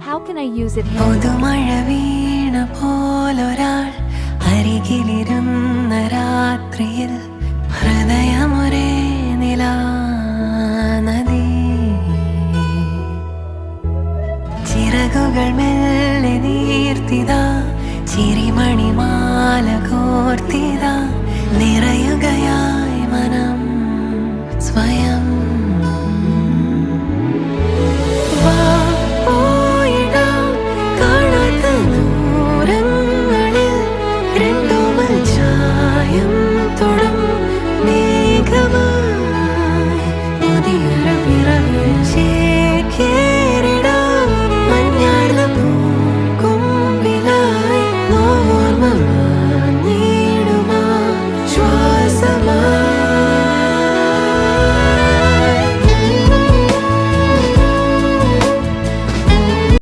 How can I use it? പുതുമഴ വീണ പോലൊരാൾ അരികിലിരുന്ന രാത്രിയിൽ ഹൃദയമൊരേ നിലാനദി ചിറകുകൾ മെല്ലെ നീർത്തിതാ ചിരിമണിമാല കോർത്തിതാ നിറയുകയായി മനം സ്വയം